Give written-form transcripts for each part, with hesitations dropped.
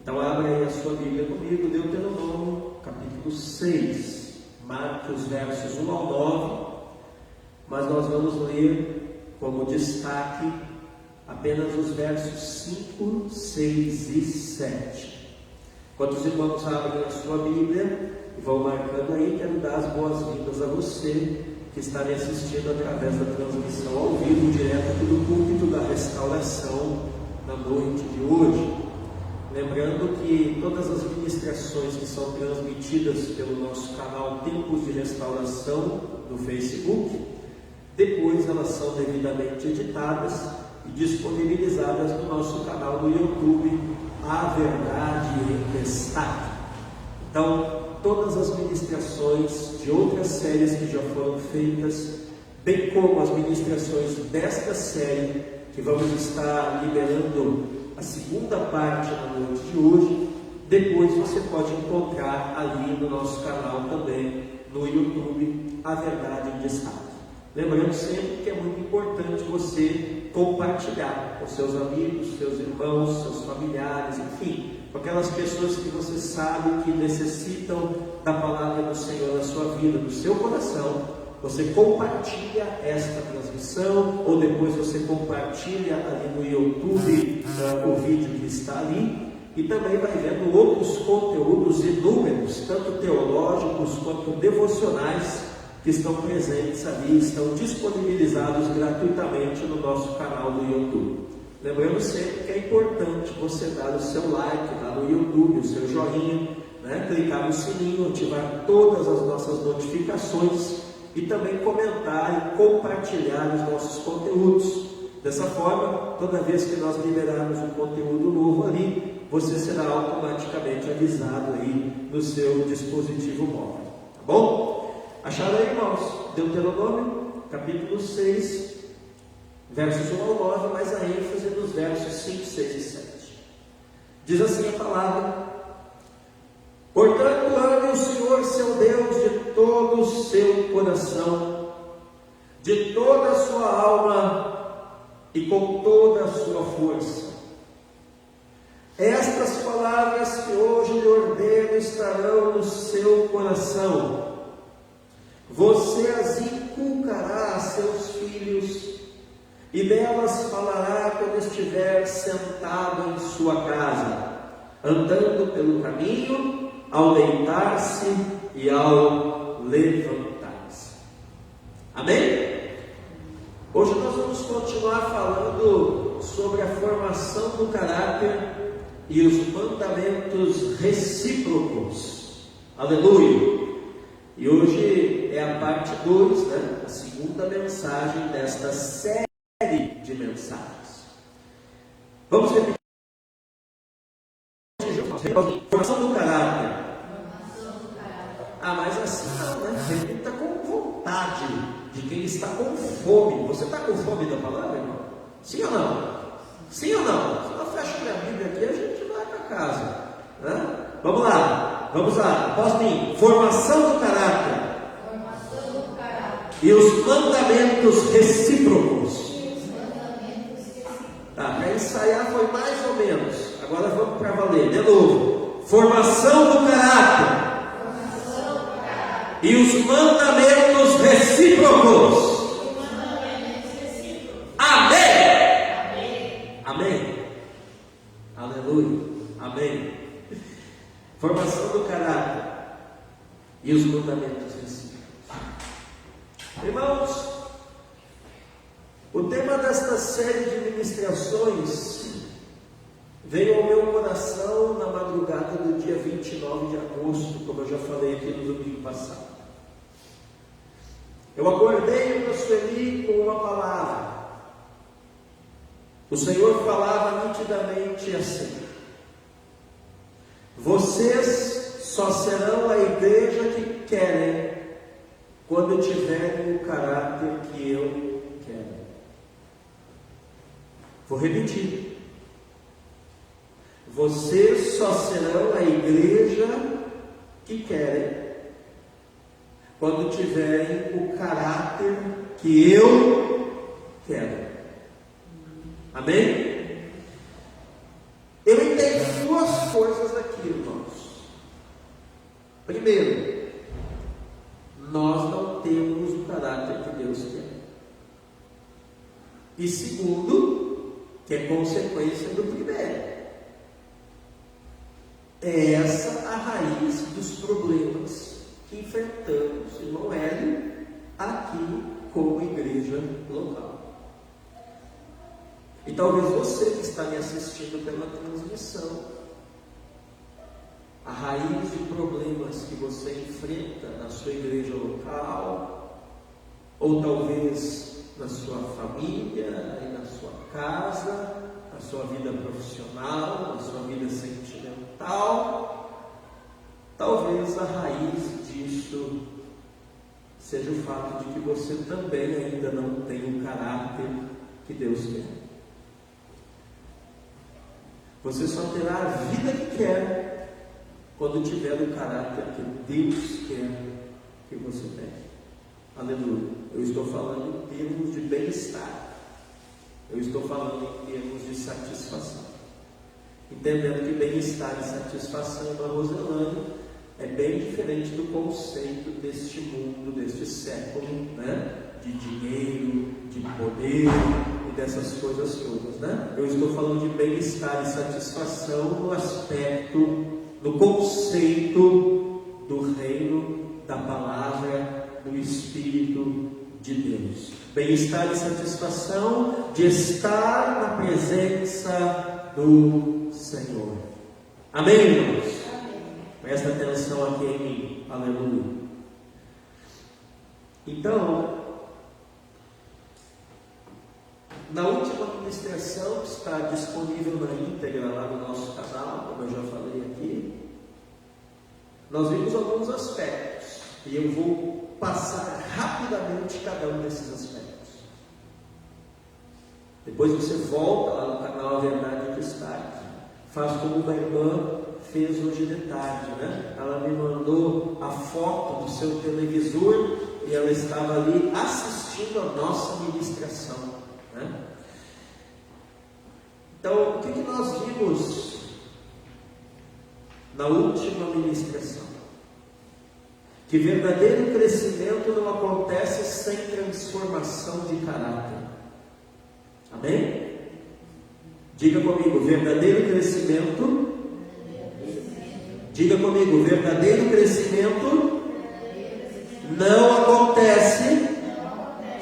Então abra aí a sua Bíblia comigo, Deuteronômio, capítulo 6. Marque os versos 1 ao 9, mas nós vamos ler como destaque apenas os versos 5, 6 e 7. Enquanto os irmãos abrem a sua Bíblia e vão marcando aí, quero dar as boas-vindas a você que está me assistindo através da transmissão ao vivo, direto aqui do púlpito da restauração na noite de hoje. Lembrando que todas as ministrações que são transmitidas pelo nosso canal Tempos de Restauração no Facebook, depois elas são devidamente editadas e disponibilizadas no nosso canal no YouTube, A Verdade em Destaque. Então, todas as ministrações de outras séries que já foram feitas, bem como as ministrações desta série, que vamos estar liberando a segunda parte na noite de hoje, depois você pode encontrar ali no nosso canal também, no YouTube, A Verdade em Destaque. Lembrando sempre que é muito importante você compartilhar com seus amigos, seus irmãos, seus familiares, enfim, com aquelas pessoas que você sabe que necessitam da palavra do Senhor na sua vida, no seu coração. Você compartilha esta transmissão, ou depois você compartilha ali no YouTube o vídeo que está ali, e também vai vendo outros conteúdos inúmeros, tanto teológicos quanto devocionais, que estão presentes ali, estão disponibilizados gratuitamente no nosso canal do YouTube. Lembrando sempre que é importante você dar o seu like lá no YouTube, o seu joinha, clicar no sininho, ativar todas as nossas notificações e também comentar e compartilhar os nossos conteúdos. Dessa forma, toda vez que nós liberarmos um conteúdo novo ali, você será automaticamente avisado aí no seu dispositivo móvel. Tá bom? Acharam aí, irmãos? Deuteronômio, capítulo 6, versos 1 ao 9, mais a ênfase nos versos 5, 6 e 7. Diz assim a palavra: portanto, ame o Senhor seu Deus de todo o seu coração, de toda a sua alma e com toda a sua força. Estas palavras que hoje lhe ordeno estarão no seu coração. Você as inculcará a seus filhos, e delas falará quando estiver sentado em sua casa, andando pelo caminho, ao deitar-se e ao levantar-se. Amém? Hoje nós vamos continuar falando sobre a formação do caráter e os mandamentos recíprocos. Aleluia! E hoje é a parte 2, a segunda mensagem desta série de mensagens. Vamos repetir. Formação do caráter. Mas assim não, Repita com vontade, de quem está com fome. Você está com fome da palavra, irmão? Sim ou não? Sim ou não? Se não fecha minha Bíblia aqui, a gente vai para casa. Vamos lá. Após mim. Formação do caráter. E os mandamentos recíprocos. Para ensaiar foi mais ou menos. Agora vamos para valer. De novo. Formação do caráter. E os mandamentos recíprocos. Amém. Amém. Aleluia. Amém. Formação do caráter e os mandamentos recíprocos. Irmãos, o tema desta série de ministrações veio ao meu coração na madrugada do dia 29 de agosto, como eu já falei aqui no domingo passado. Eu acordei para Sueli com uma palavra. O Senhor falava nitidamente assim: vocês só serão a igreja que querem quando tiverem o caráter que eu quero. Vou repetir. Vocês só serão a igreja que querem quando tiverem o caráter que eu quero. Amém? Eu entendi duas coisas aqui, irmãos. Primeiro, nós não temos o caráter que Deus quer. E segundo, que é consequência do primeiro. É essa a raiz dos problemas que enfrentamos, irmão Hélio, aqui como igreja local. E talvez você que está me assistindo pela transmissão, a raiz de problemas que você enfrenta na sua igreja local, ou talvez na sua família, e na sua casa, na sua vida profissional, na sua vida sentimental, talvez a raiz disso seja o fato de que você também ainda não tem o caráter que Deus quer. Você só terá a vida que quer quando tiver o caráter que Deus quer que você tenha. Aleluia. Eu estou falando em termos de bem-estar. Eu estou falando em termos de satisfação. Entendendo que bem-estar e satisfação, irmã Roselane, é bem diferente do conceito deste mundo, deste século, né? De dinheiro, de poder e dessas coisas todas, né? Eu estou falando de bem-estar e satisfação no aspecto, no conceito do reino, da palavra, do Espírito de Deus. Bem-estar e satisfação de estar na presença do Senhor. Amém, irmãos? Presta atenção aqui em mim. Aleluia. Então, na última ministração, que está disponível na íntegra lá no nosso canal, como eu já falei aqui, nós vimos alguns aspectos, e eu vou passar rapidamente cada um desses aspectos. Depois você volta lá no canal A Verdade que Está aqui. Faz como uma irmã fez hoje de tarde, né? Ela me mandou a foto do seu televisor e ela estava ali assistindo a nossa ministração, né? Então, o que nós vimos na última ministração? Que verdadeiro crescimento não acontece sem transformação de caráter. Amém? Diga comigo, verdadeiro crescimento. Diga comigo, verdadeiro crescimento não acontece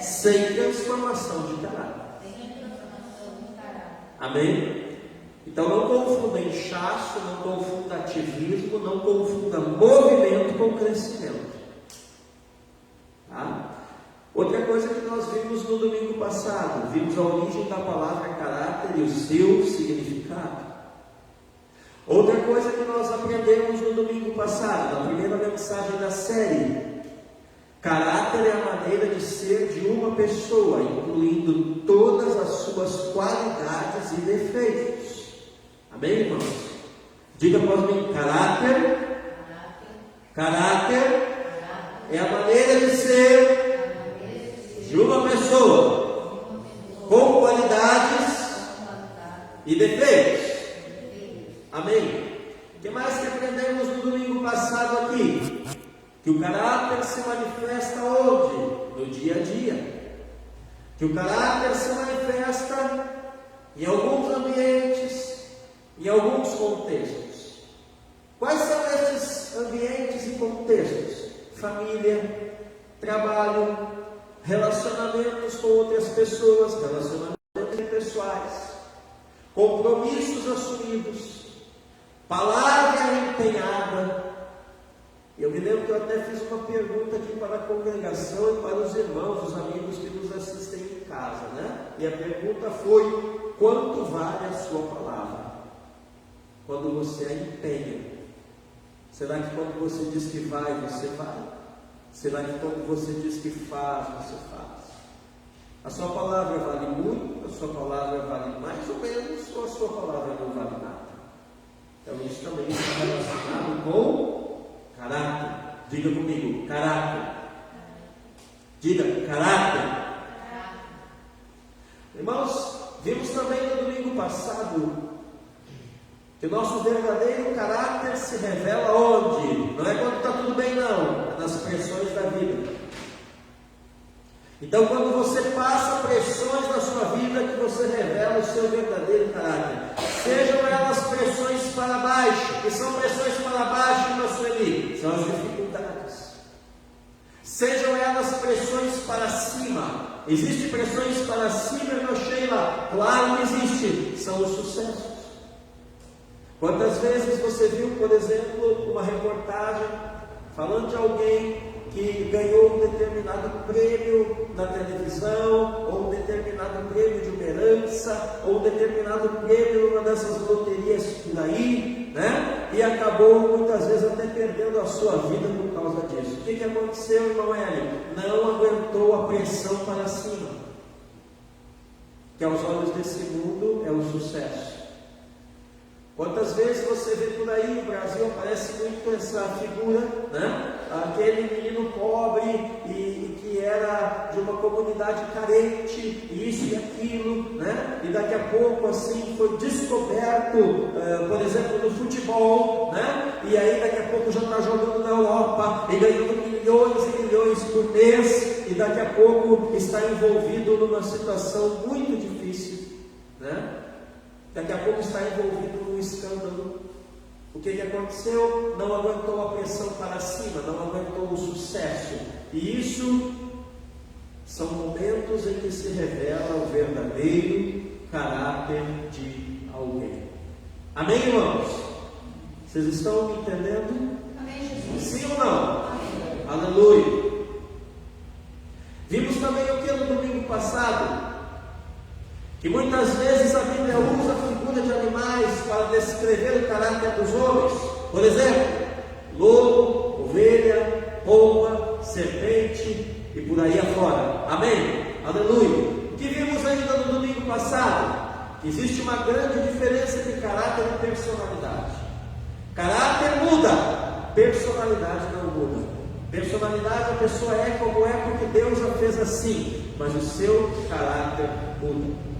sem transformação de caráter. Amém? Então não confunda inchaço, não confunda ativismo, não confunda movimento com crescimento. Tá? Outra coisa que nós vimos no domingo passado, vimos a origem da palavra caráter e o seu significado. Outra coisa que nós aprendemos no domingo passado, na primeira mensagem da série, caráter é a maneira de ser de uma pessoa, incluindo todas as suas qualidades e defeitos. Amém, irmãos? Diga após mim, caráter é a maneira de ser de uma pessoa com qualidades e defeitos. Amém? O que mais que aprendemos no domingo passado aqui? Que o caráter se manifesta onde? No dia a dia. Que o caráter se manifesta em alguns ambientes, em alguns contextos. Quais são esses ambientes e contextos? Família, trabalho, relacionamentos com outras pessoas, relacionamentos pessoais, compromissos assumidos, palavra empenhada. Eu me lembro que eu até fiz uma pergunta aqui para a congregação e para os irmãos, os amigos que nos assistem em casa, né? E a pergunta foi: quanto vale a sua palavra? Quando você a empenha. Será que quando você diz que vai, você vai? Será que quando você diz que faz, você faz? A sua palavra vale muito, a sua palavra vale mais ou menos, ou a sua palavra não vale nada? Então isso também está relacionado com caráter. Diga comigo, caráter. Diga, caráter. Irmãos, vimos também no domingo passado Que o nosso verdadeiro caráter se revela onde? Não é quando está tudo bem, não. É nas pressões da vida. Então, quando você passa pressões na sua vida, que você revela o seu verdadeiro caráter. Sejam elas pressões para baixo. Que são pressões para baixo, irmã Sueli? São as dificuldades. Sejam elas pressões para cima. Existem pressões para cima, irmã Sheila? Claro que existe. São os sucessos. Quantas vezes você viu, por exemplo, uma reportagem falando de alguém que ganhou um determinado prêmio na televisão, ou um determinado prêmio de uma herança, ou um determinado prêmio numa dessas loterias por aí, né? E acabou muitas vezes até perdendo a sua vida por causa disso. O que aconteceu, irmão Hélio? Não aguentou a pressão para cima, que aos olhos desse mundo é o sucesso. Quantas vezes você vê por aí, no Brasil aparece muito essa figura, né? Aquele menino pobre e que era de uma comunidade carente, isso e aquilo, né? E daqui a pouco assim foi descoberto, por exemplo, no futebol, né? E aí daqui a pouco já está jogando na Europa e ganhando milhões e milhões por mês, e daqui a pouco está envolvido numa situação muito difícil, né? Daqui a pouco está envolvido num escândalo. O que aconteceu? Não aguentou a pressão para cima, não aguentou o sucesso. E isso são momentos em que se revela o verdadeiro caráter de alguém. Amém, irmãos? Vocês estão me entendendo? Amém, Jesus. Sim ou não? Amém. Aleluia. Vimos também o que no domingo passado? Que muitas vezes a Bíblia usa a figura de animais para descrever o caráter dos homens. Por exemplo, lobo, ovelha, pomba, serpente e por aí afora. Amém? Aleluia. O que vimos ainda no domingo passado? Que existe uma grande diferença de caráter e personalidade. Caráter muda, personalidade não muda. Personalidade, a pessoa é como é porque Deus a fez assim, mas o seu caráter muda.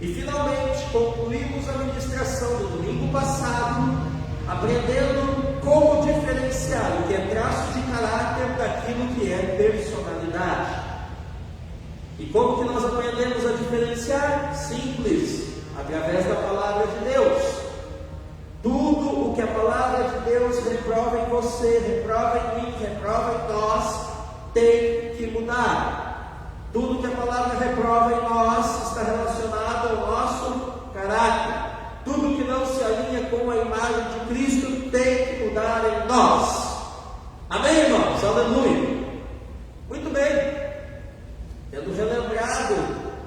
E finalmente concluímos a ministração do domingo passado, aprendendo como diferenciar o que é traço de caráter daquilo que é personalidade. E como que nós aprendemos a diferenciar? Simples, através da palavra de Deus. Tudo o que a palavra de Deus reprova em você, reprova em mim, reprova em nós, tem que mudar. Tudo que a palavra reprova em nós está relacionado ao nosso caráter. Tudo que não se alinha com a imagem de Cristo tem que mudar em nós. Amém, irmãos? Aleluia. Muito bem. Tendo relembrado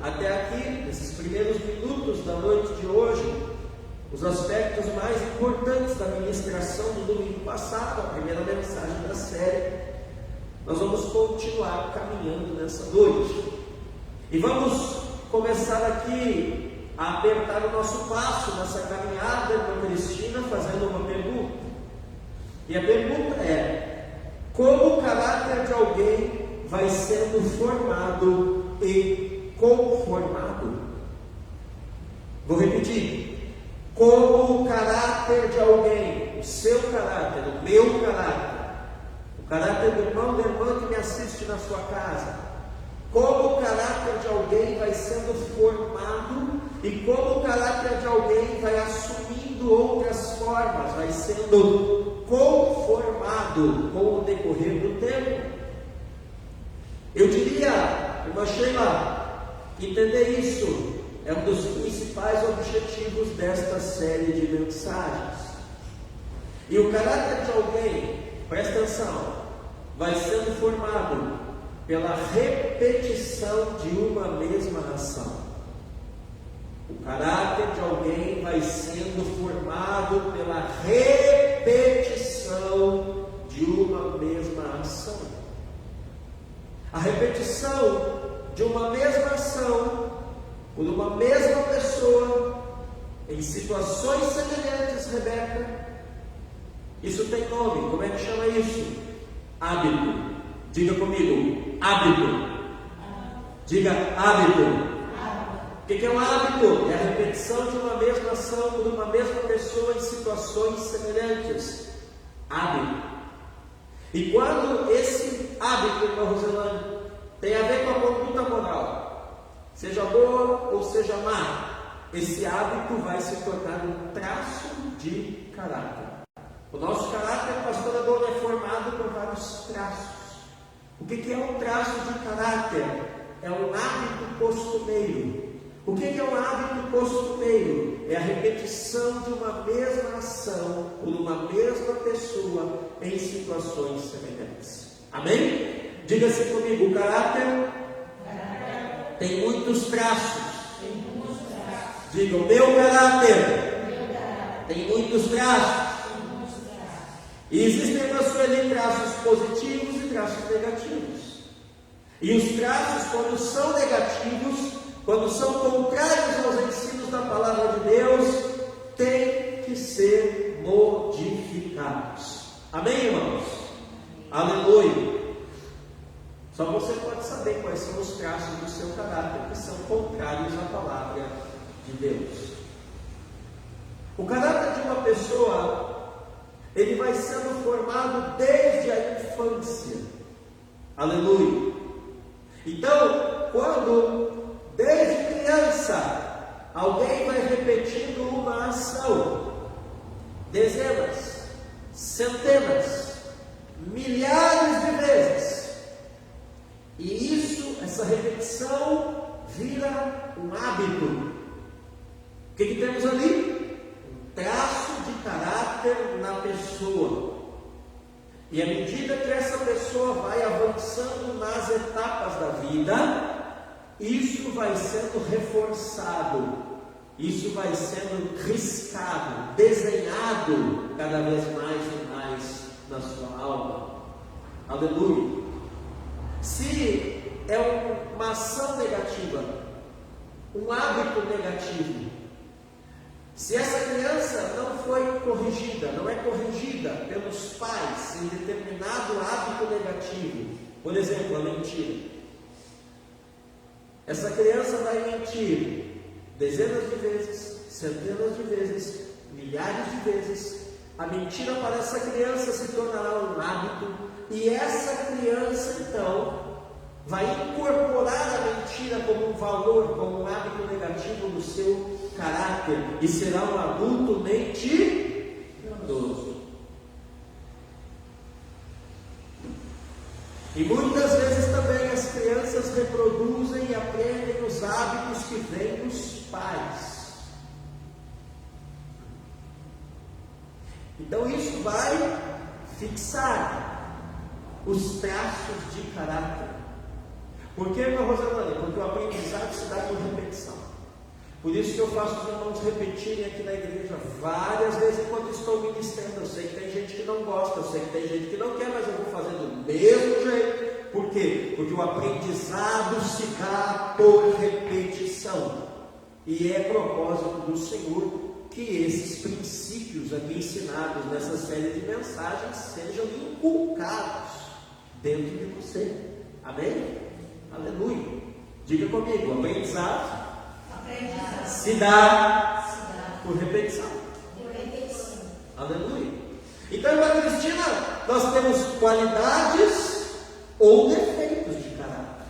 até aqui, nesses primeiros minutos da noite de hoje, os aspectos mais importantes da ministração do domingo passado, a primeira mensagem da série, nós vamos continuar caminhando nessa noite. E vamos começar aqui a apertar o nosso passo nessa caminhada com a Cristina, fazendo uma pergunta. E a pergunta é: como o caráter de alguém vai sendo formado e conformado? Vou repetir. Como o caráter de alguém, o seu caráter, o meu caráter, o caráter do irmão, da irmã que me assiste na sua casa, como o caráter de alguém vai sendo formado e como o caráter de alguém vai assumindo outras formas, vai sendo conformado com o decorrer do tempo. Eu diria, irmã Sheila, entender isso é um dos principais objetivos desta série de mensagens. E o caráter de alguém, presta atenção, vai sendo formado pela repetição de uma mesma ação. O caráter de alguém vai sendo formado pela repetição de uma mesma ação. A repetição de uma mesma ação por uma mesma pessoa em situações semelhantes, Rebeca, isso tem nome. Como é que chama isso? Hábito. Diga comigo, hábito. Diga hábito. O que é um hábito? É a repetição de uma mesma ação por uma mesma pessoa em situações semelhantes. Hábito. E quando esse hábito, irmã Roselane, tem a ver com a conduta moral, seja boa ou seja má, esse hábito vai se tornar um traço de caráter. O nosso caráter, pastor Adorno, é formado por vários traços. O que é um traço de caráter? É um hábito costumeiro. O que é um hábito costumeiro? É a repetição de uma mesma ação por uma mesma pessoa em situações semelhantes. Amém? Diga-se comigo, o caráter tem muitos traços. Diga, o meu caráter tem muitos traços. E existem na sua ali traços positivos e traços negativos. E os traços, quando são negativos, quando são contrários aos ensinos da palavra de Deus, têm que ser modificados. Amém, irmãos? Aleluia! Só você pode saber quais são os traços do seu caráter que são contrários à palavra de Deus. O caráter de uma pessoa, ele vai sendo formado desde a infância. Aleluia! Então, quando desde criança alguém vai repetindo uma ação dezenas, centenas, milhares de vezes, e isso, essa repetição vira um hábito. O que temos ali? Um traço de caráter na pessoa. E à medida que essa pessoa vai avançando nas etapas da vida, isso vai sendo reforçado, isso vai sendo riscado, desenhado cada vez mais e mais na sua alma. Aleluia! Se é uma ação negativa, um hábito negativo, se essa criança não foi corrigida, não é corrigida pelos pais em determinado hábito negativo, por exemplo, a mentira, essa criança vai mentir dezenas de vezes, centenas de vezes, milhares de vezes. A mentira para essa criança se tornará um hábito, e essa criança então vai incorporar a mentira como um valor, como um hábito negativo no seu caráter, e será um adulto mentiroso. E muitas vezes também as crianças reproduzem e aprendem os hábitos que vêm dos pais. Então isso vai fixar os traços de caráter. Por que, irmã Rosalane? Porque o aprendizado se dá por repetição. Por isso que eu faço os irmãos repetirem aqui na igreja várias vezes enquanto estou ministrando. Eu sei que tem gente que não gosta, eu sei que tem gente que não quer, mas eu vou fazer do mesmo jeito. Por quê? Porque o aprendizado se dá por repetição. E é propósito do Senhor que esses princípios aqui ensinados nessa série de mensagens sejam inculcados dentro de você. Amém? Aleluia! Diga comigo, o aprendizado se dá por repetição. Aleluia! Então, irmã Cristina, nós temos qualidades ou defeitos de caráter.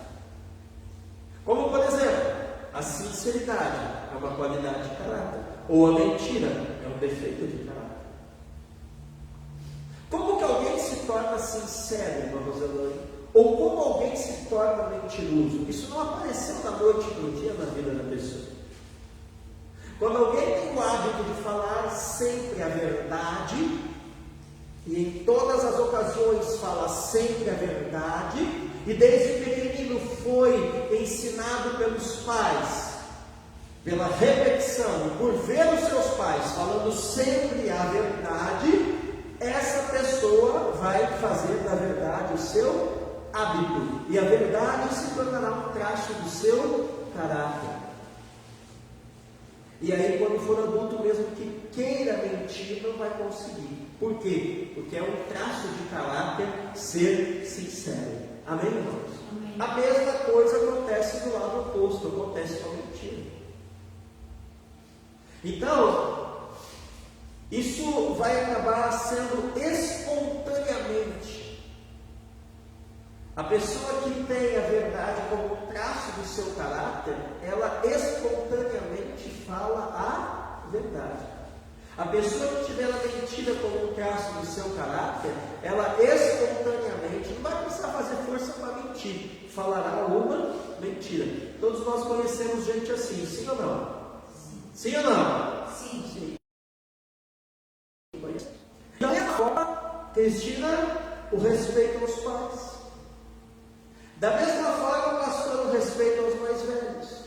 Como, por exemplo, a sinceridade é uma qualidade de caráter, ou a mentira é um defeito de caráter. Como que alguém se torna sincero, irmã Rosalane? Ou como alguém se torna mentiroso? Isso não apareceu da noite para o dia na vida da pessoa. Quando alguém tem o hábito de falar sempre a verdade, e em todas as ocasiões fala sempre a verdade, e desde pequenino foi ensinado pelos pais, pela repetição, por ver os seus pais falando sempre a verdade, essa pessoa vai fazer da verdade o seu hábito, e a verdade se tornará um traço do seu caráter. E aí, quando for adulto, mesmo que queira mentir, não vai conseguir. Por quê? Porque é um traço de caráter ser sincero. Amém, irmãos? Amém. A mesma coisa acontece do lado oposto, acontece com a mentira. Então, isso vai acabar sendo espontaneamente. A pessoa que tem a verdade como traço do seu caráter, ela espontaneamente fala a verdade. A pessoa que tiver a mentira como um traço do seu caráter, ela espontaneamente, não vai precisar fazer força para mentir, falará uma mentira. Todos nós conhecemos gente assim, sim ou não? Sim ou não? Sim. Da mesma forma, Cristina, o respeito aos pais. Da mesma forma, pastor, o respeito aos mais velhos.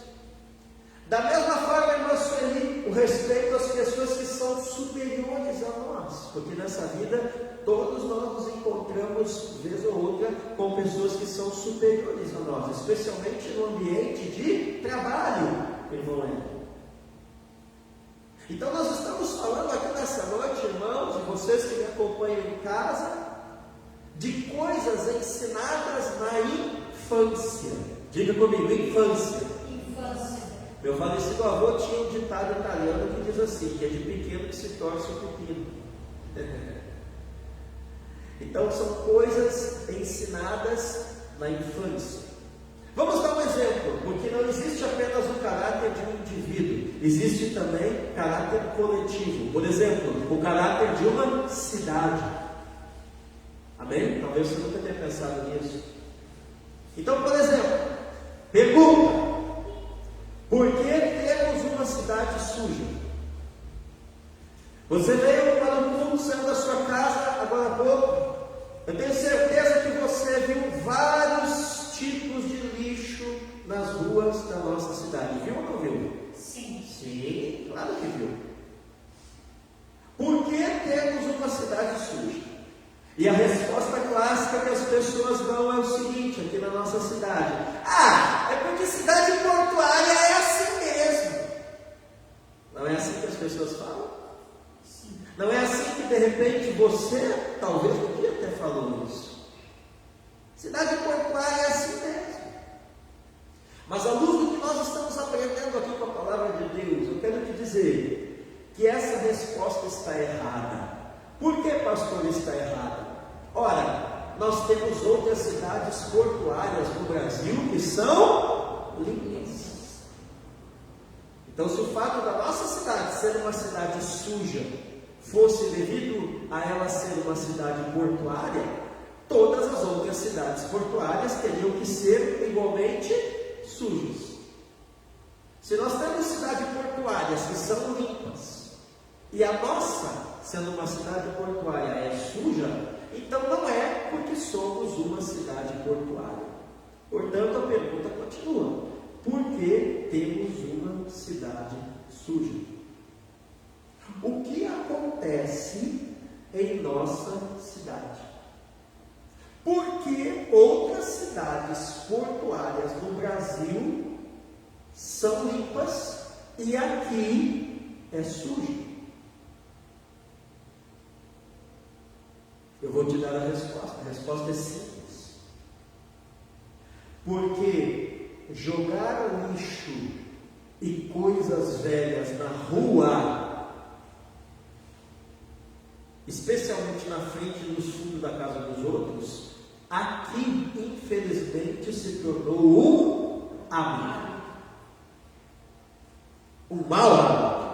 Da mesma forma, irmã Sueli, o respeito às pessoas que são superiores a nós. Porque nessa vida, todos nós nos encontramos, vez ou outra, com pessoas que são superiores a nós. Especialmente no ambiente de trabalho, irmão Hélio. Então nós estamos falando aqui nessa noite, irmãos, e vocês que me acompanham em casa, de coisas ensinadas na infância. Diga comigo, infância. Meu falecido avô tinha um ditado italiano que diz assim, que é de pequeno que se torce o pepino. Então são coisas ensinadas na infância. Vamos dar um exemplo, porque não existe apenas o caráter de um indivíduo, existe também caráter coletivo. Por exemplo, o caráter de uma cidade. Amém? Talvez você nunca tenha pensado nisso. Então, por exemplo, pergunta: por que temos uma cidade suja? Você veio para o culto, saiu da sua casa agora há pouco. Eu tenho certeza que você viu vários tipos de lixo nas ruas da nossa cidade. Viu ou não viu? Sim. Sim, claro que viu. Por que temos uma cidade suja? E a resposta clássica que as pessoas dão é o seguinte, aqui na nossa cidade: é porque cidade portuária é assim mesmo. Não é assim que as pessoas falam? Sim. Não é assim que de repente você, talvez um dia até falou isso. Cidade portuária é assim mesmo. Mas à luz do que nós estamos aprendendo aqui com a palavra de Deus, eu quero te dizer que essa resposta está errada. Por que, pastor, está errada? Ora, nós temos outras cidades portuárias no Brasil que são limpas. Então, se o fato da nossa cidade ser uma cidade suja fosse devido a ela ser uma cidade portuária, todas as outras cidades portuárias teriam que ser igualmente sujas. Se nós temos cidades portuárias que são limpas e a nossa, sendo uma cidade portuária, é suja, então não é porque somos uma cidade portuária. Portanto, a pergunta continua: por que temos uma cidade suja? O que acontece em nossa cidade? Por que outras cidades portuárias no Brasil são limpas e aqui é sujo? Eu vou te dar a resposta é simples. Porque jogar lixo e coisas velhas na rua, especialmente na frente e nos fundos da casa dos outros, aqui infelizmente se tornou um hábito. Um mau hábito.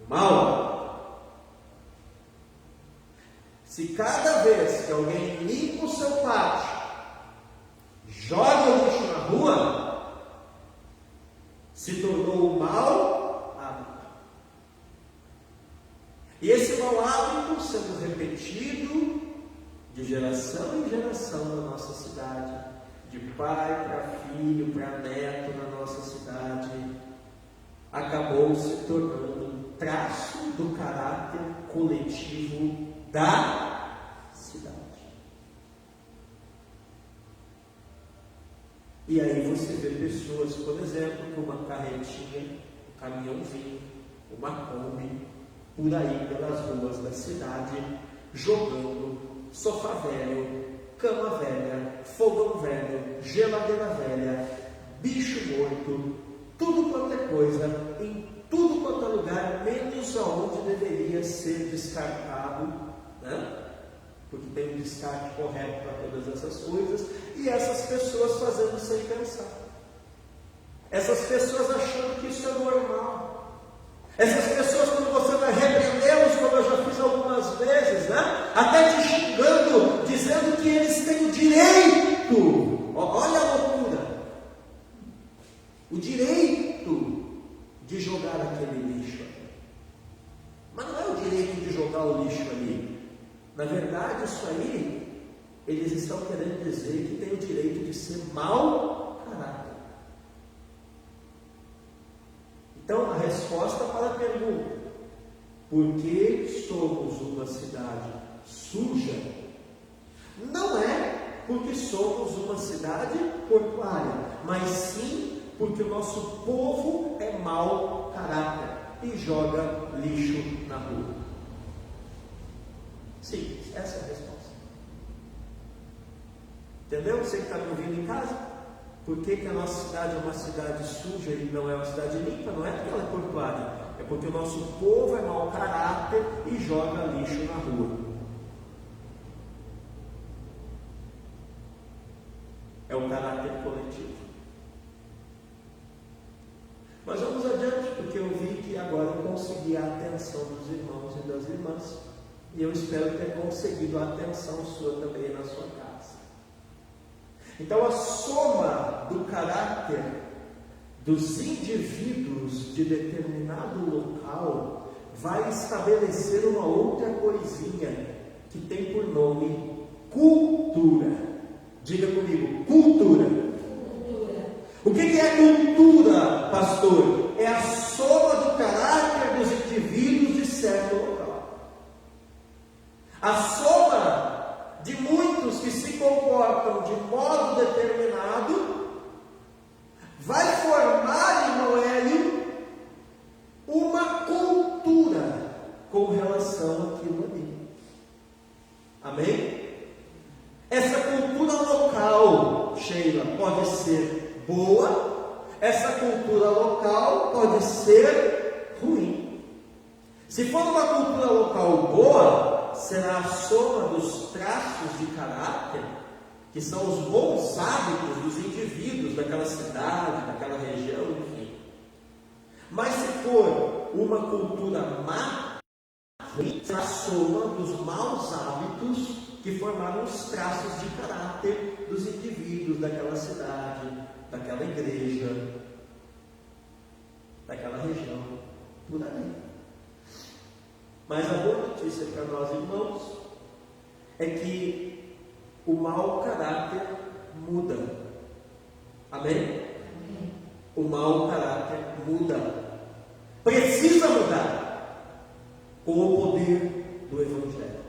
Um mau hábito. Se cada vez que alguém limpa o seu pátio, joga o lixo na rua, se tornou um mau hábito. E esse mau hábito sendo repetido de geração em geração na nossa cidade, de pai para filho, para neto na nossa cidade, acabou se tornando um traço do caráter coletivo da cidade. E aí você vê pessoas, por exemplo, com uma carretinha, um caminhãozinho, uma Kombi, por aí pelas ruas da cidade, jogando sofá velho, cama velha, fogão velho, geladeira velha, bicho morto, tudo quanto é coisa, em tudo quanto é lugar, menos aonde deveria ser descartado, né? Porque tem um descarte correto para todas essas coisas, e essas pessoas fazendo sem pensar, essas pessoas achando que isso é normal, essas pessoas, quando você vai repreendê-los, como eu já fiz algumas vezes, né? Até te xingando, dizendo que eles têm o direito, olha a loucura, o direito de jogar aquele lixo ali. Mas não é o direito de jogar o lixo ali. Na verdade, isso aí, eles estão querendo dizer que tem o direito de ser mau caráter. Então, a resposta para a pergunta, por que somos uma cidade suja, não é porque somos uma cidade portuária, mas sim porque o nosso povo é mau caráter e joga lixo na rua. Sim, essa é a resposta. Entendeu? Você que está me ouvindo em casa? Por que a nossa cidade é uma cidade suja e não é uma cidade limpa? Não é porque ela é portuária, é porque o nosso povo é mau caráter e joga lixo na rua. É um caráter coletivo. Mas vamos adiante, porque eu vi que agora eu consegui a atenção dos irmãos e das irmãs. E eu espero ter conseguido a atenção sua também na sua casa. Então, a soma do caráter dos indivíduos de determinado local vai estabelecer uma outra coisinha que tem por nome cultura. Diga comigo, cultura. O que é cultura, pastor? É a soma do caráter dos indivíduos de certo local. A soma de muitos que se comportam de modo determinado vai formar, irmão Hélio, uma cultura com relação àquilo ali. Amém? Essa cultura local, Sheila, pode ser boa, essa cultura local pode ser ruim. Se for uma cultura local boa, será a soma dos traços de caráter, que são os bons hábitos dos indivíduos daquela cidade, daquela região, enfim. Mas se for uma cultura má, será a soma dos maus hábitos que formaram os traços de caráter dos indivíduos daquela cidade, daquela igreja, daquela região, por ali. Mas a boa notícia para nós, irmãos, é que o mau caráter muda. Amém? Amém. O mau caráter muda. Precisa mudar com o poder do Evangelho.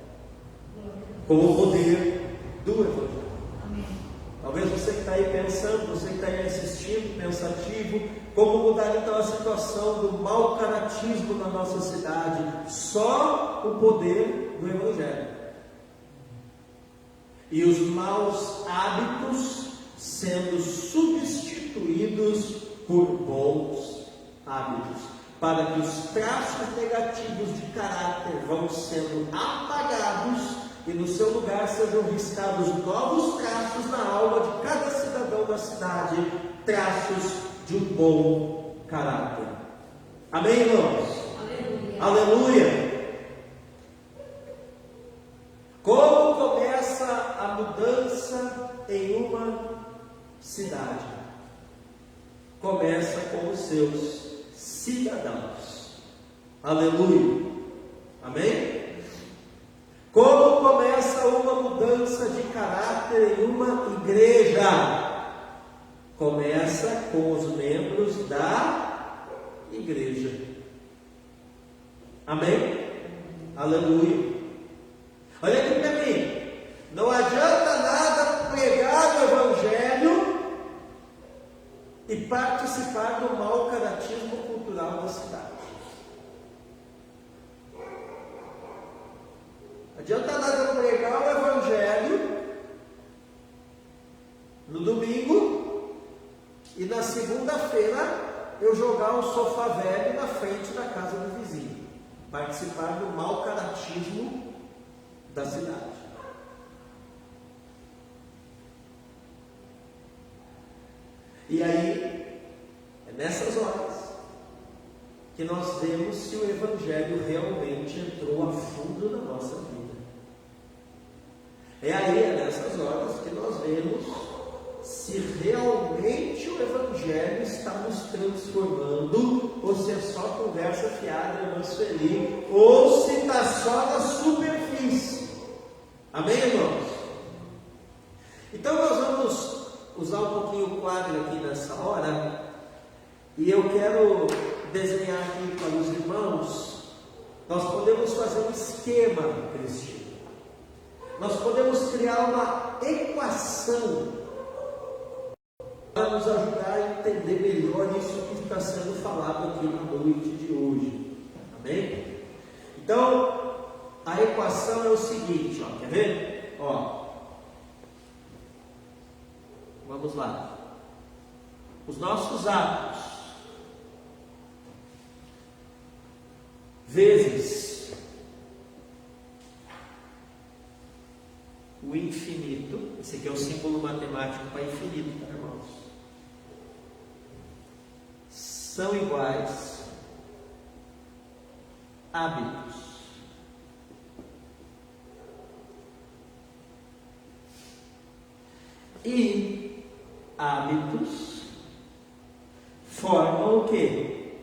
Com o poder do Evangelho. Talvez você que está aí pensando, você que está aí assistindo, pensativo, como mudar então a situação do mau caratismo na nossa cidade? Só o poder do Evangelho. E os maus hábitos sendo substituídos por bons hábitos, para que os traços negativos de caráter vão sendo apagados e no seu lugar sejam riscados novos traços na alma de cada cidadão da cidade, traços de um bom caráter. Amém, irmãos? Aleluia. Aleluia. Como começa a mudança em uma cidade? Começa com os seus cidadãos. Aleluia. Amém? Como começa uma mudança de caráter em uma igreja? Começa com os membros da igreja. Amém? Aleluia. Olha aqui para mim. Não adianta nada pregar o Evangelho e participar do mau caratismo cultural da cidade. Não adianta nada pregar o Evangelho no domingo e na segunda-feira jogar um sofá velho na frente da casa do vizinho, participar do mau caratismo da cidade. E aí, é nessas horas que nós vemos se o Evangelho realmente entrou a fundo na nossa vida. É nessas horas que nós vemos se realmente o Evangelho está nos transformando, ou se é só conversa fiada, irmã Sueli, ou se está só na superfície. Amém, irmãos? Então nós vamos usar um pouquinho o quadro aqui nessa hora, e eu quero desenhar aqui para os irmãos. Nós podemos fazer um esquema cristão. Nós podemos criar uma equação para nos ajudar a entender melhor isso que está sendo falado aqui na noite de hoje. Amém? Então, a equação é o seguinte, ó, quer ver? Ó, vamos lá. Os nossos atos vezes o infinito, esse aqui é o símbolo matemático para infinito, tá, irmãos? São iguais hábitos. E hábitos formam o quê?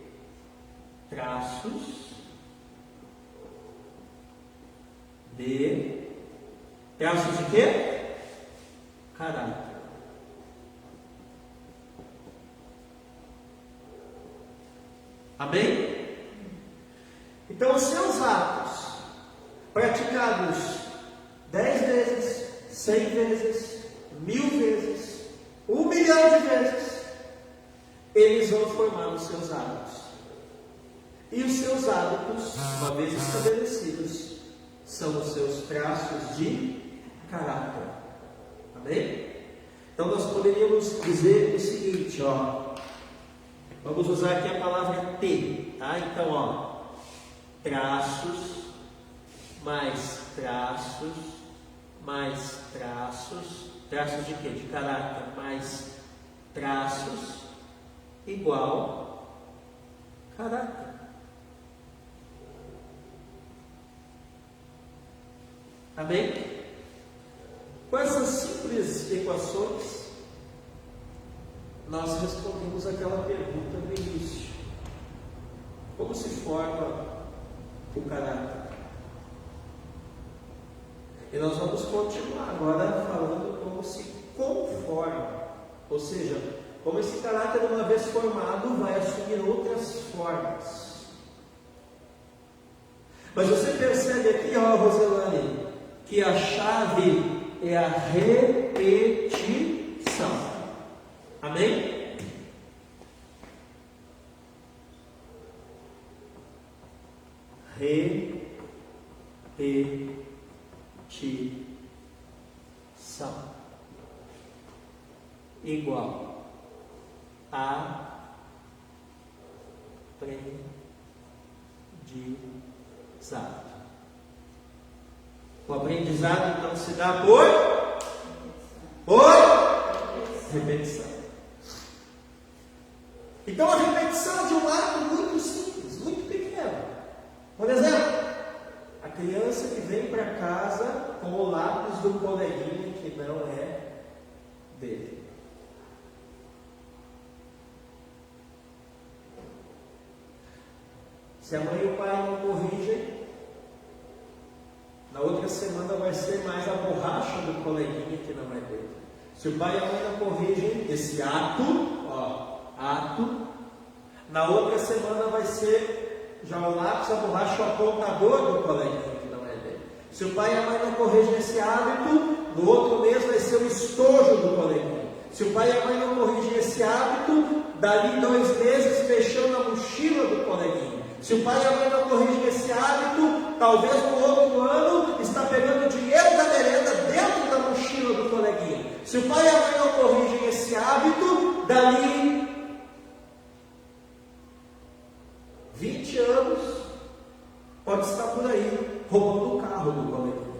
Traços de quê? Caráter. Amém? Então, os seus atos praticados 10 vezes, 100 vezes, 1000 vezes, 1 milhão de vezes, eles vão formar os seus hábitos. E os seus hábitos, uma vez estabelecidos, são os seus traços de caráter. Amém? Então nós poderíamos dizer o seguinte, ó. Vamos usar aqui a palavra T, tá? Então, ó, traços, mais traços, mais traços. Traços de quê? De caráter, mais traços, igual caráter. Amém? Com essas simples equações, nós respondemos aquela pergunta no início: como se forma o caráter? E nós vamos continuar agora falando como se conforma, ou seja, como esse caráter, uma vez formado, vai assumir outras formas. Mas você percebe aqui, ó, Roselane, que a chave é a repetição. Amém? Repetição igual a aprendizado. O aprendizado então se dá por repetição. Então a repetição de um ato muito simples, muito pequeno. Por exemplo, a criança que vem para casa com o lápis do coleguinha que não é dele. Se a mãe e o pai não corrigem, na outra semana vai ser mais a borracha do coleguinha que não é dele. Se o pai e a mãe não corrigem esse ato, na outra semana vai ser já o lápis, a borracha, o apontador do coleguinha que não é dele. Se o pai e a mãe não corrigem esse hábito, no outro mês vai ser o estojo do coleguinha. Se o pai e a mãe não corrigem esse hábito, dali 2 meses fechando a mochila do coleguinha. Se o pai e a mãe não corrigem esse hábito, talvez no outro ano está pegando o dinheiro da merenda dentro da mochila do coleguinha. Se o pai e a mãe não corrigem esse hábito, dali pode estar por aí roubando o carro do colega.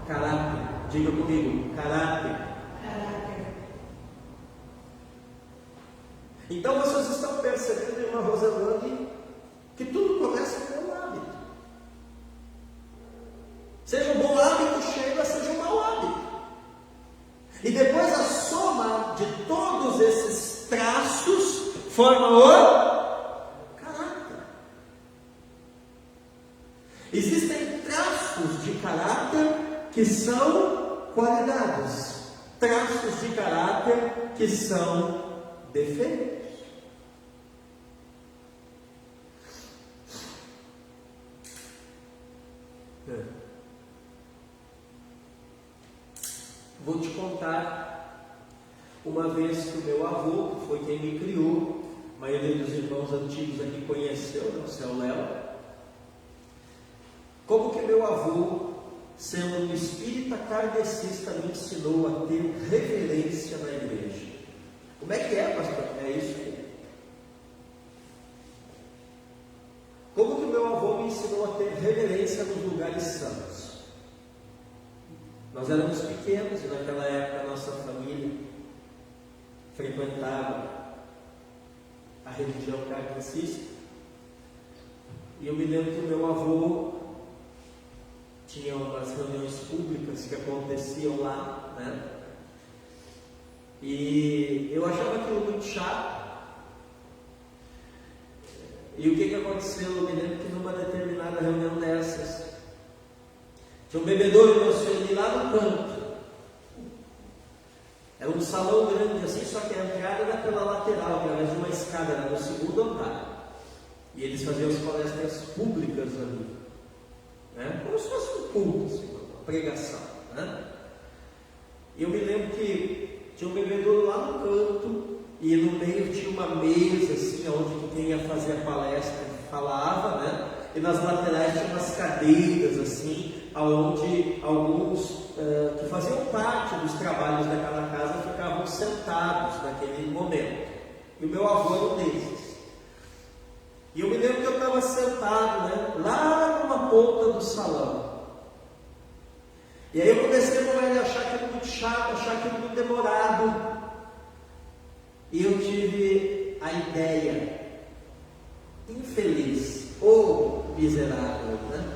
Caráter, diga comigo, caráter. Então vocês estão percebendo, irmã Roselane, que tudo começa com um hábito. Seja um bom hábito, seja um mau hábito. E depois a soma de todos esses traços forma o caráter. Existem traços de caráter que são qualidades, traços de caráter que são defeitos. Vou te contar uma vez que o meu avô, que foi quem me criou, a maioria dos irmãos antigos aqui conheceu, o seu Léo, como que meu avô, sendo um espírita kardecista, me ensinou a ter reverência na igreja. Como é que é, pastor? É isso aí. Como que o meu avô me ensinou a ter reverência nos lugares santos? Nós éramos pequenos e naquela época a nossa família frequentava a religião kardecista. E eu me lembro que o meu avô tinha umas reuniões públicas que aconteciam lá, né? E eu achava aquilo muito chato. E o que aconteceu? Eu me lembro que numa determinada reunião dessas, tinha um bebedouro que eu subi lá no canto. Era um salão grande assim, só que a entrada era pela lateral, através de uma escada, era no segundo andar. E eles faziam as palestras públicas ali, né? Como se fosse um culto, assim, uma pregação, né? E eu me lembro que tinha um bebedouro lá no canto, e no meio tinha uma mesa, assim, onde quem ia fazer a palestra falava, né? E nas laterais tinha umas cadeiras, assim, onde alguns que faziam parte dos trabalhos daquela casa ficavam sentados naquele momento. E o meu avô era um desses. E eu me lembro que eu estava sentado, né, lá numa ponta do salão. E aí eu comecei a achar aquilo muito chato, achar aquilo muito demorado. E eu tive a ideia, infeliz ou miserável, né?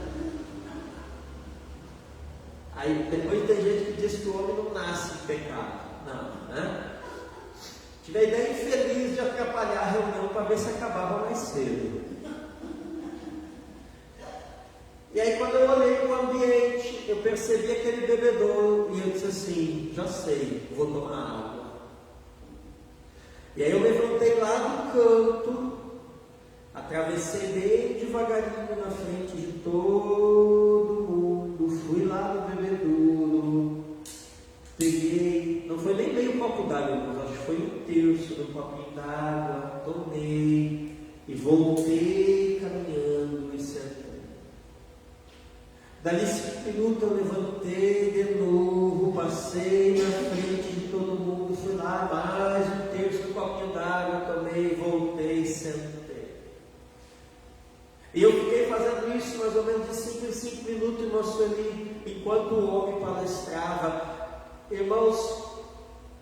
Aí depois tem gente que diz que o homem não nasce em pecado. Não, né? Tive a ideia infeliz de atrapalhar a reunião para ver se acabava mais cedo. E aí quando eu olhei para o ambiente, eu percebi aquele bebedouro e eu disse assim, já sei, vou tomar água. E aí eu levantei lá do canto, atravessei bem devagarinho na frente de todo mundo, fui lá no bebedouro, peguei, não foi nem meio copo d'água, mas acho que foi um terço do copinho d'água, tomei e voltei caminhando e sentei. Dali 5 minutos eu levantei de novo, passei na frente de todo mundo, fui lá, mais um terço do copinho d'água, tomei, voltei e sentei. E eu fiquei fazendo isso mais ou menos de 5 em 5 minutos, irmão Sueli, enquanto o homem palestrava. Irmãos,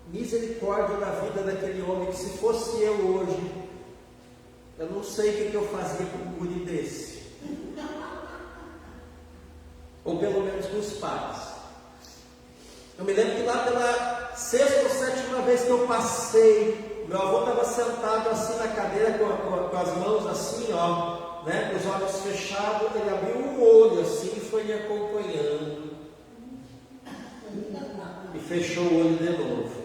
misericórdia da vida daquele homem, que se fosse eu hoje, eu não sei o que eu fazia com um guri desse. Ou pelo menos com os pais. Eu me lembro que lá pela 6ª ou 7ª vez que eu passei, meu avô estava sentado assim na cadeira com as mãos assim, ó, né, com os olhos fechados. Ele abriu um olho assim e foi me acompanhando e fechou o olho de novo.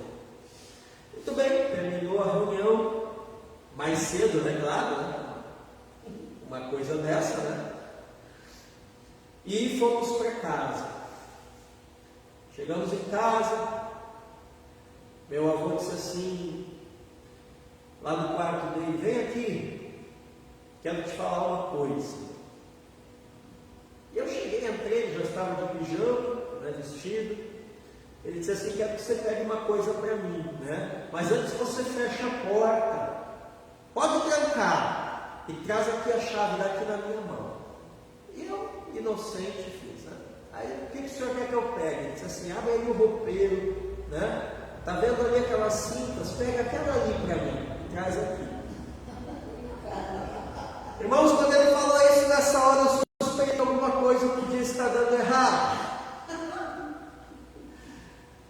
Muito bem, terminou a reunião mais cedo, né, claro, né? Uma coisa dessa, né? E fomos para casa. Chegamos em casa, meu avô disse assim, lá no quarto dele, vem aqui, quero te falar uma coisa. E eu cheguei, entrei, ele já estava de pijama, né, vestido. Ele disse assim, quero que você pegue uma coisa para mim, né? Mas antes você fecha a porta, pode trancar. e traz aqui a chave, daqui na minha mão. E eu, inocente, fiz, né? Aí, o que o senhor quer que eu pegue? Ele disse assim, abre aí o roupeiro, né? Tá vendo ali aquelas cintas? Pega aquela ali para mim e traz aqui. Irmãos, quando ele falou isso nessa hora, eu suspeitei alguma coisa podia estar dando errado.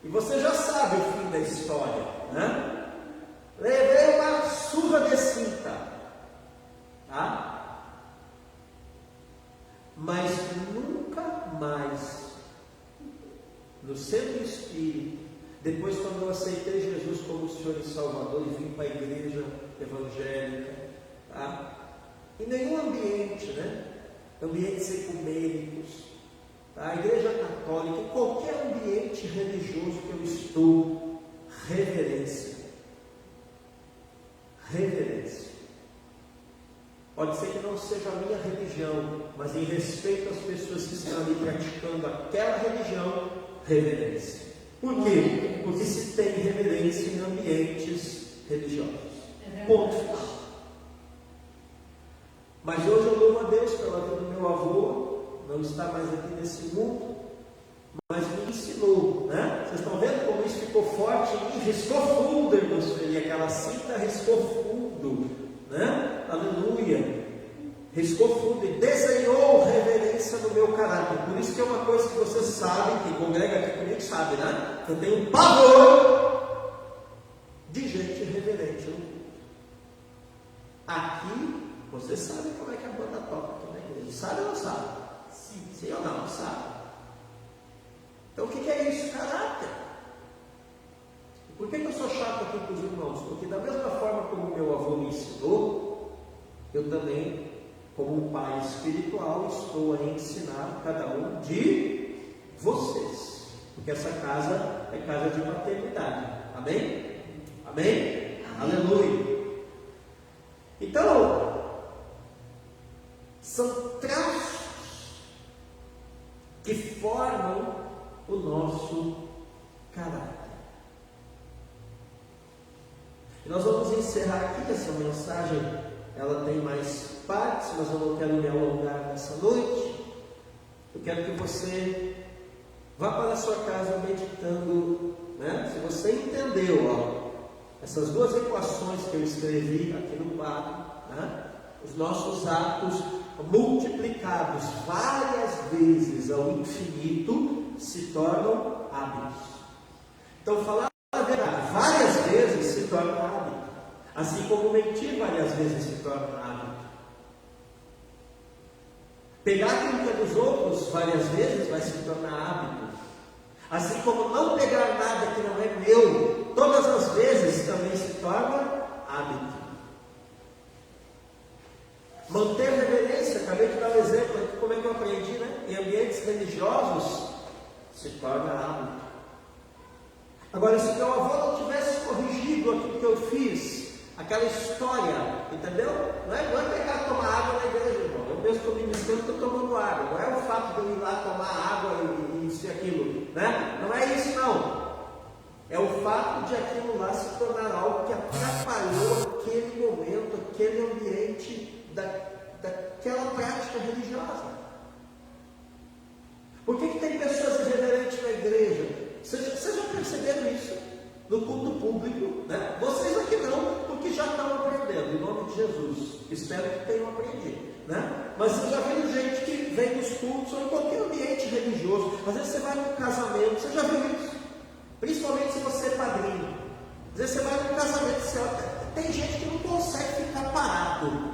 E você já sabe o fim da história, né? Levei uma surra de cinta, tá? Mas nunca mais, no centro espírita, depois quando eu aceitei Jesus como Senhor e Salvador e vim para a igreja evangélica, tá? Em nenhum ambiente, né? Ambientes ecumênicos, tá? A igreja católica, em qualquer ambiente religioso que eu estou, reverência. Reverência. Pode ser que não seja a minha religião, mas em respeito às pessoas que estão ali praticando aquela religião, reverência. Por quê? Porque se tem reverência em ambientes religiosos. Ponto final. Mas hoje eu louvo a Deus pela vida do meu avô, não está mais aqui nesse mundo, mas me ensinou, né? Vocês estão vendo como isso ficou forte em mim? Riscou fundo, irmãos, e aquela cinta riscou fundo, né? Aleluia! Riscou fundo e desenhou reverência no meu caráter. Por isso que é uma coisa que vocês sabem, quem congrega aqui comigo sabe, né? Eu tenho um pavor de gente irreverente no culto. Aqui, vocês sabem como é que a banda toca aqui na igreja. Sabe ou não sabe? Sim ou não? Sabe? Então o que é isso? Caráter. Por que eu sou chato aqui com os irmãos? Porque da mesma forma como meu avô me ensinou, eu também, como um pai espiritual, estou a ensinar cada um de vocês. Porque essa casa é casa de maternidade. Amém? Amém? Aleluia. Então, são traços que formam o nosso caráter. E nós vamos encerrar aqui essa mensagem. Ela tem mais partes, mas eu não quero me alongar nessa noite. Eu quero que você vá para a sua casa meditando, né? Se você entendeu, essas duas equações que eu escrevi aqui no quadro, né? Os nossos atos multiplicados várias vezes ao infinito se tornam hábitos. Então, falar a verdade várias vezes se torna hábito. Assim como mentir várias vezes se torna hábito. Pegar aquilo que é dos outros várias vezes vai se tornar hábito. Assim como não pegar nada que não é meu, todas as vezes também se torna hábito. Manter reverência, acabei de dar um exemplo aqui, como é que eu aprendi, né? Em ambientes religiosos, se torna hábito. Agora, se meu avô não tivesse corrigido aquilo que eu fiz, aquela história, entendeu? Não é pegar e tomar água na igreja, irmão. Eu mesmo estou ministrando, estou tomando água. Não é o fato de eu ir lá tomar água e isso e aquilo, né? Não é isso, não. É o fato de aquilo lá se tornar algo que atrapalhou aquele momento, aquele ambiente daquela prática religiosa. Por que tem pessoas irreverentes na igreja? Vocês já perceberam isso? No culto público, né? Vocês aqui não, porque já estão aprendendo, em nome de Jesus. Espero que tenham aprendido, né? Mas eu já vi gente que vem nos cultos, ou em qualquer ambiente religioso. Às vezes você vai num casamento, você já viu isso? Principalmente se você é padrinho. Às vezes você vai num casamento, tem gente que não consegue ficar parado.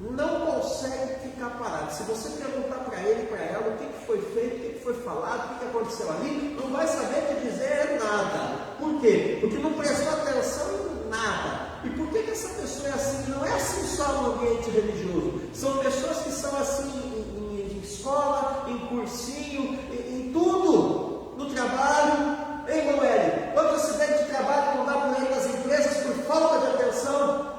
Não consegue ficar parado. Se você perguntar para ele e para ela o que foi feito, o que foi falado, o que aconteceu ali, não vai saber te dizer nada. Por quê? Porque não prestou atenção em nada. E por que essa pessoa é assim? Não é assim só no ambiente religioso. São pessoas que são assim em escola, em cursinho, em tudo. No trabalho. Ei, Manuel, quanto acidente de trabalho não dá por aí nas empresas por falta de atenção?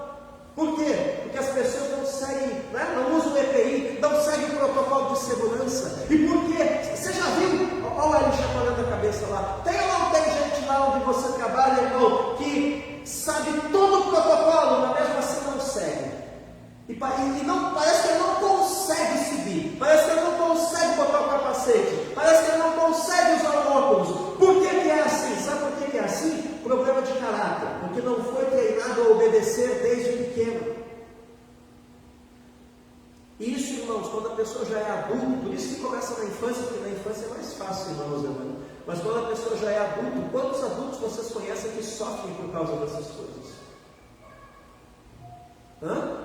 Por quê? Porque as pessoas não seguem, né? Não usam o EPI, não seguem o protocolo de segurança. E por quê? Você já viu? Olha o Eli chacoalhando a cabeça lá. Tem ou não tem gente lá onde você trabalha, irmão, que sabe todo o protocolo, mas mesmo assim não segue? E e não, parece que ele não consegue seguir, parece que ele não consegue botar o capacete, parece que ele não consegue usar o óculos. Por que é assim? Sabe por que é assim? Problema de caráter, porque não foi treinado a obedecer desde pequeno. Isso, irmãos, quando a pessoa já é adulta, por isso que começa na infância, porque na infância é mais fácil, irmãos, mas quando a pessoa já é adulta, quantos adultos vocês conhecem que sofrem por causa dessas coisas?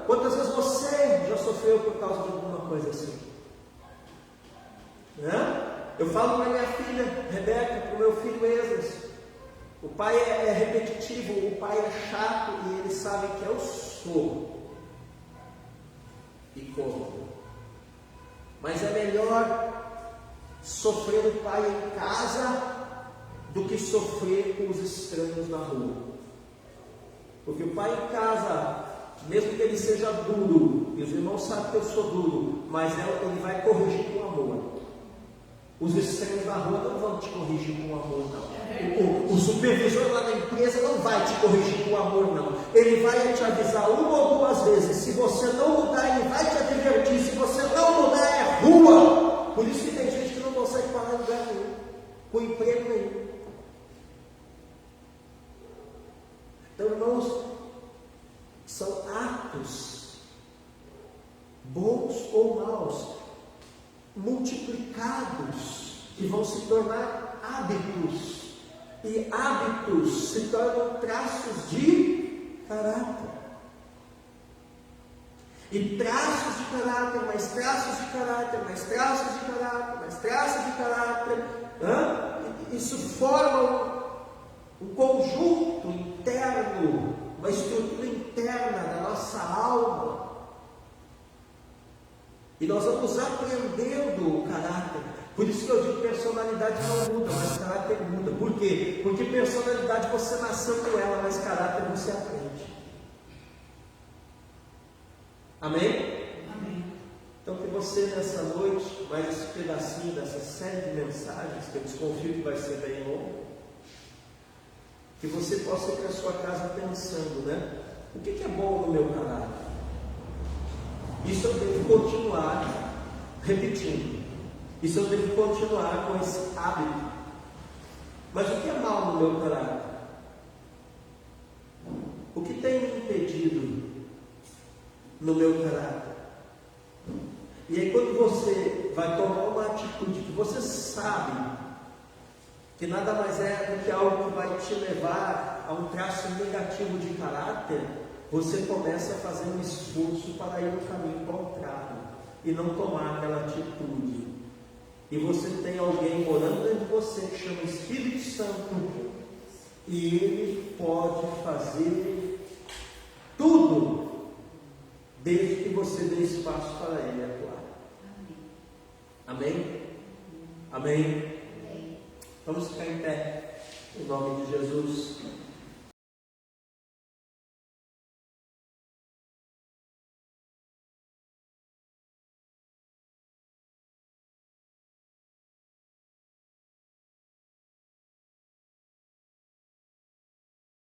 Quantas vezes você já sofreu por causa de alguma coisa assim? Eu falo para minha filha Rebeca, para o meu filho Esdras, o pai é repetitivo, o pai é chato e eles sabem que eu sou e como. Mas é melhor sofrer o pai em casa do que sofrer com os estranhos na rua. Porque o pai em casa, mesmo que ele seja duro, e os irmãos sabem que eu sou duro, mas ele vai corrigir com amor. Os estranhos na rua não vão te corrigir com amor, não. O supervisor lá na empresa não vai te corrigir com amor, não. Ele vai te avisar uma ou duas vezes. Se você não mudar, ele vai te advertir. Se você não mudar, é rua. Por isso que tem gente que não consegue parar em lugar nenhum, com emprego nenhum. Então, irmãos, são atos, bons ou maus, multiplicados, que vão se tornar hábitos. E hábitos se tornam traços de caráter. E traços de caráter, mais traços de caráter, mais traços de caráter, mais traços de caráter. Isso forma um conjunto interno, uma estrutura interna da nossa alma. E nós vamos aprendendo o caráter. Por isso que eu digo que personalidade não muda, mas caráter muda. Por quê? Porque personalidade você nasceu com ela, mas caráter você aprende. Amém? Amém. Então que você nessa noite, mais esse pedacinho dessa série de mensagens, que eu desconfio que vai ser bem longo, que você possa ir para a sua casa pensando, o que é bom no meu caráter? Isso eu devo continuar repetindo. Isso eu devo continuar com esse hábito. Mas o que é mal no meu caráter? O que tem me impedido no meu caráter? E aí quando você vai tomar uma atitude que você sabe que nada mais é do que algo que vai te levar a um traço negativo de caráter, você começa a fazer um esforço para ir no caminho contrário e não tomar aquela atitude. E você tem alguém morando dentro de você que chama Espírito Santo, e ele pode fazer tudo desde que você dê espaço para ele atuar. Amém? Amém? Vamos ficar em pé, em nome de Jesus.